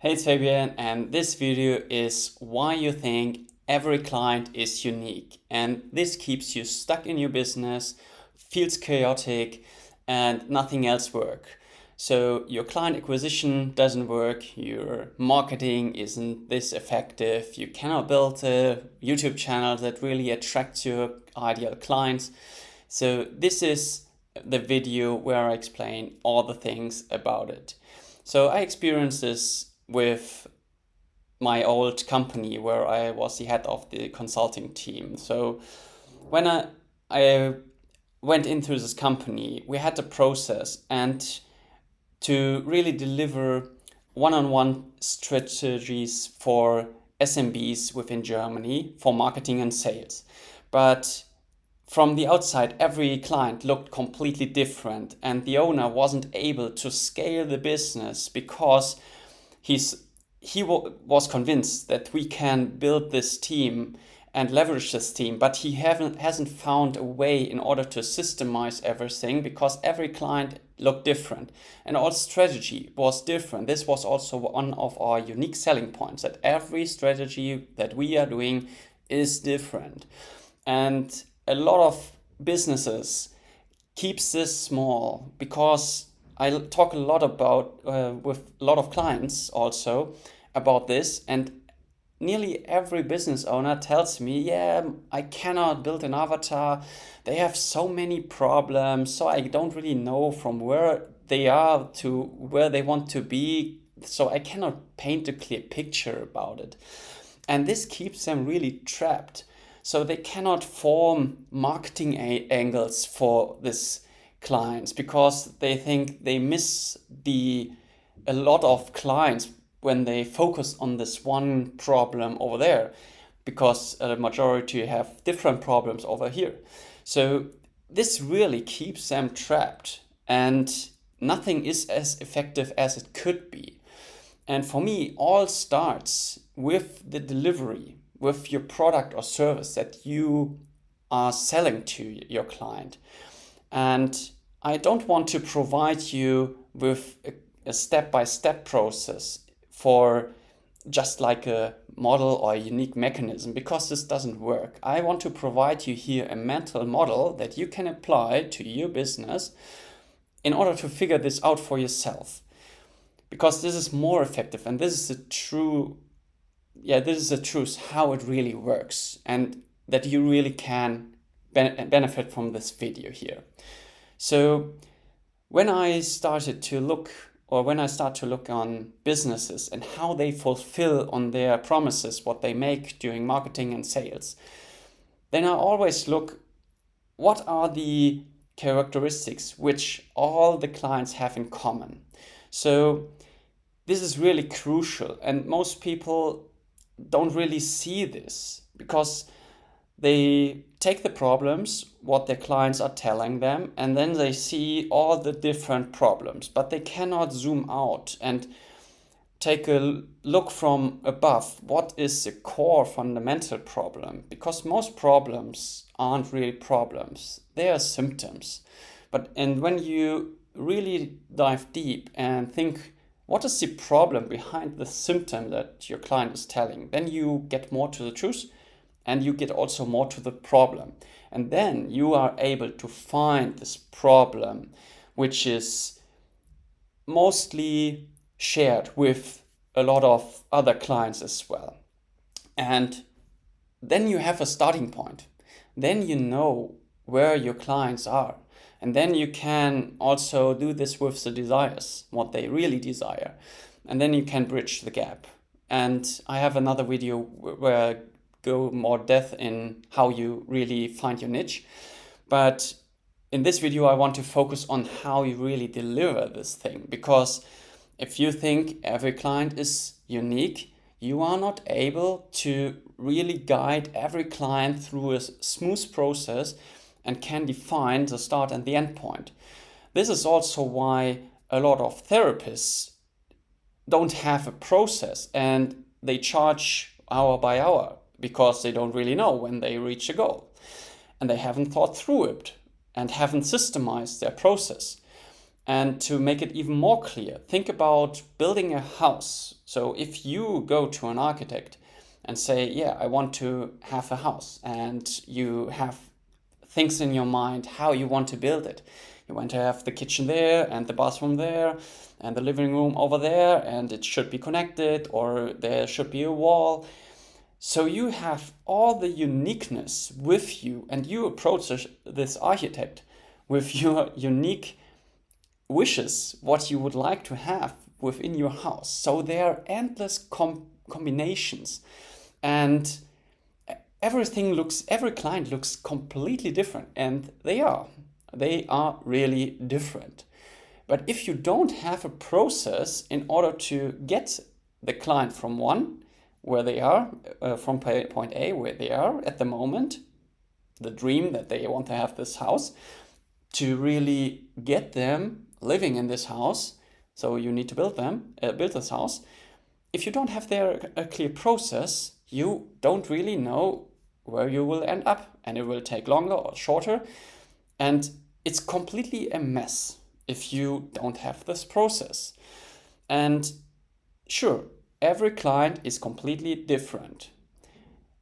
Hey, it's Fabian, and this video is why you think every client is unique. And this keeps you stuck in your business, feels chaotic, and nothing else works. So your client acquisition doesn't work, your marketing isn't this effective, you cannot build a YouTube channel that really attracts your ideal clients. So this is the video where I explain all the things about it. So I experienced this with my old company where I was the head of the consulting team. So when I went into this company, we had a process and to really deliver one-on-one strategies for SMBs within Germany for marketing and sales. But from the outside, every client looked completely different, and the owner wasn't able to scale the business because he was convinced that we can build this team and leverage this team, but he hasn't found a way in order to systemize everything because every client looked different and our strategy was different. This was also one of our unique selling points, that every strategy that we are doing is different. And a lot of businesses keeps this small because I talk a lot about with a lot of clients also about this, and nearly every business owner tells me, yeah, I cannot build an avatar. They have so many problems, so I don't really know from where they are to where they want to be, so I cannot paint a clear picture about it. And this keeps them really trapped. So they cannot form marketing angles for this clients because they think they miss a lot of clients when they focus on this one problem over there, because a majority have different problems over here. So this really keeps them trapped, and nothing is as effective as it could be. And for me, all starts with the delivery, with your product or service that you are selling to your client. And I don't want to provide you with a step-by-step process for just like a model or a unique mechanism, because this doesn't work. I want to provide you here a mental model that you can apply to your business in order to figure this out for yourself. Because this is more effective, and this is the truth how it really works, and that you really can benefit from this video here. So when I start to look on businesses and how they fulfill on their promises, what they make during marketing and sales, then I always look, what are the characteristics which all the clients have in common. So this is really crucial, and most people don't really see this because they take the problems, what their clients are telling them, and then they see all the different problems, but they cannot zoom out and take a look from above. What is the core fundamental problem? Because most problems aren't really problems, they are symptoms. And when you really dive deep and think, what is the problem behind the symptom that your client is telling, then you get more to the truth, and you get also more to the problem. And then you are able to find this problem, which is mostly shared with a lot of other clients as well. And then you have a starting point. Then you know where your clients are. And then you can also do this with the desires, what they really desire. And then you can bridge the gap. And I have another video where I go more depth in how you really find your niche. But in this video, I want to focus on how you really deliver this thing. Because if you think every client is unique, you are not able to really guide every client through a smooth process and can define the start and the end point. This is also why a lot of therapists don't have a process and they charge hour by hour, because they don't really know when they reach a goal. And they haven't thought through it and haven't systemized their process. And to make it even more clear, think about building a house. So if you go to an architect and say, yeah, I want to have a house, and you have things in your mind how you want to build it. You want to have the kitchen there and the bathroom there and the living room over there, and it should be connected, or there should be a wall. So you have all the uniqueness with you, and you approach this architect with your unique wishes, what you would like to have within your house. So there are endless combinations, and every client looks completely different, and they are really different. But if you don't have a process in order to get the client from where they are, from point A, where they are at the moment, the dream that they want to have this house, to really get them living in this house, so you need to build this house. If you don't have a clear process, you don't really know where you will end up, and it will take longer or shorter, and it's completely a mess if you don't have this process. And sure, every client is completely different,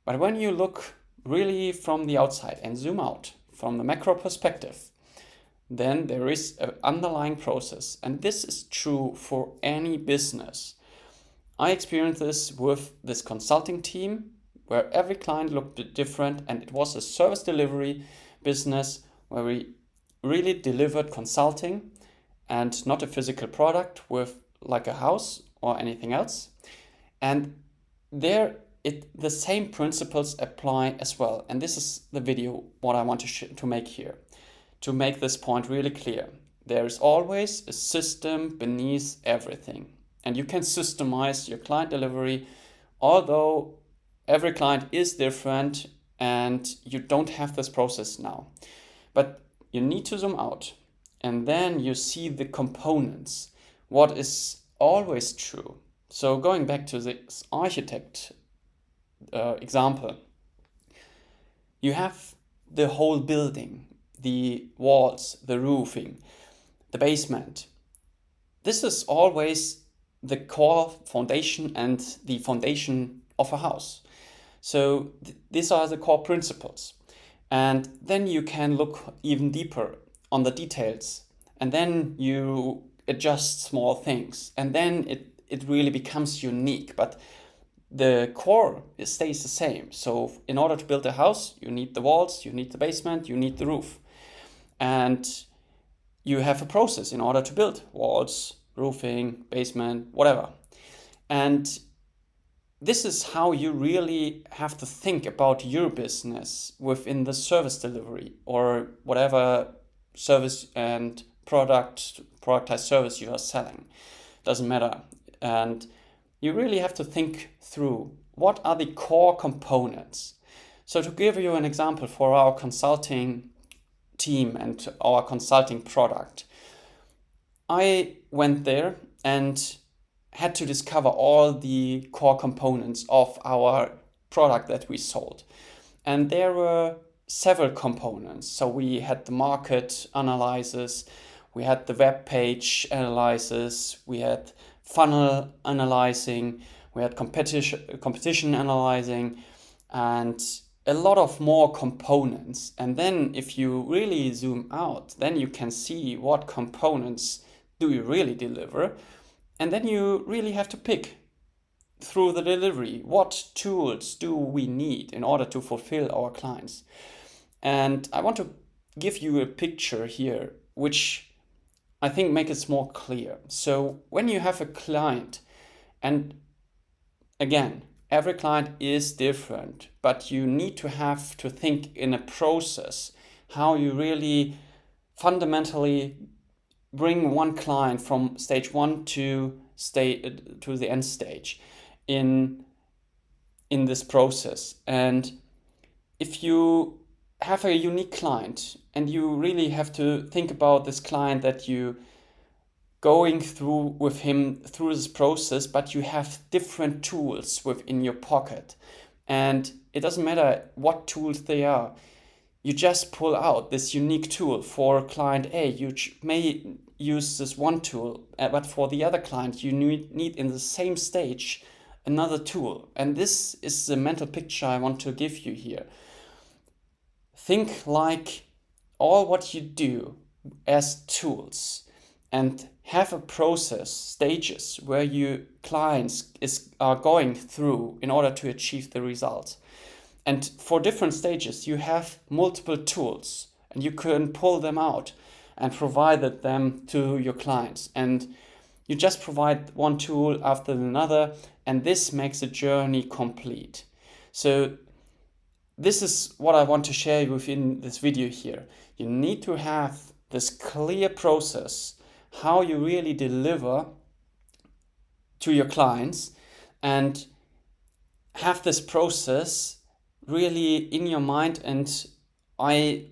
but when you look really from the outside and zoom out from the macro perspective, then there is an underlying process, and this is true for any business. I experienced this with this consulting team, where every client looked different, and it was a service delivery business where we really delivered consulting and not a physical product with like a house or anything else. And the same principles apply as well. And this is the video what I want to make here, to make this point really clear. There is always a system beneath everything, and you can systemize your client delivery, although every client is different and you don't have this process now. But you need to zoom out, and then you see the components, what is always true. So going back to this architect example, you have the whole building, the walls, the roofing, the basement. This is always the core foundation and the foundation of a house. So these are the core principles. And then you can look even deeper on the details, and then you adjust small things, and then it really becomes unique. But the core stays the same. So in order to build a house, you need the walls, you need the basement, you need the roof. And you have a process in order to build walls, roofing, basement, whatever. And this is how you really have to think about your business within the service delivery or whatever service and productized service you are selling. Doesn't matter. And you really have to think through what are the core components. So to give you an example for our consulting team and our consulting product, I went there and had to discover all the core components of our product that we sold. And there were several components. So we had the market analysis, we had the web page analysis, we had funnel analyzing, we had competition analyzing, and a lot of more components. And then if you really zoom out, then you can see what components do you really deliver. And then you really have to pick through the delivery, what tools do we need in order to fulfill our clients. And I want to give you a picture here, which I think makes it more clear. So when you have a client, and again, every client is different, but you need to have to think in a process how you really fundamentally bring one client from stage one to the end stage in this process. And if you have a unique client and you really have to think about this client that you going through with him through this process, but you have different tools within your pocket, and it doesn't matter what tools they are, you just pull out this unique tool for client A. use this one tool, but for the other client, you need in the same stage another tool. And this is the mental picture I want to give you here. Think like all what you do as tools, and have a process, stages where your clients are going through in order to achieve the results. And for different stages, you have multiple tools, and you can pull them out and provide them to your clients. And you just provide one tool after another, and this makes the journey complete. So this is what I want to share within this video here. You need to have this clear process, how you really deliver to your clients, and have this process really in your mind. And I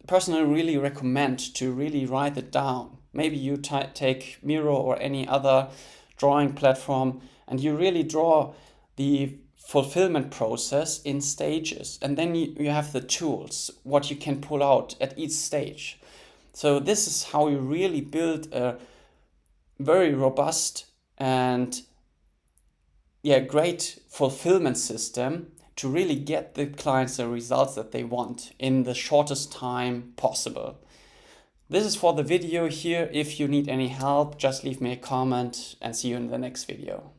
personally really recommend to really write it down. Maybe you take Miro or any other drawing platform, and you really draw the fulfillment process in stages, and then you have the tools, what you can pull out at each stage. So this is how you really build a very robust and great fulfillment system to really get the clients the results that they want in the shortest time possible. This is for the video here. If you need any help, just leave me a comment, and see you in the next video.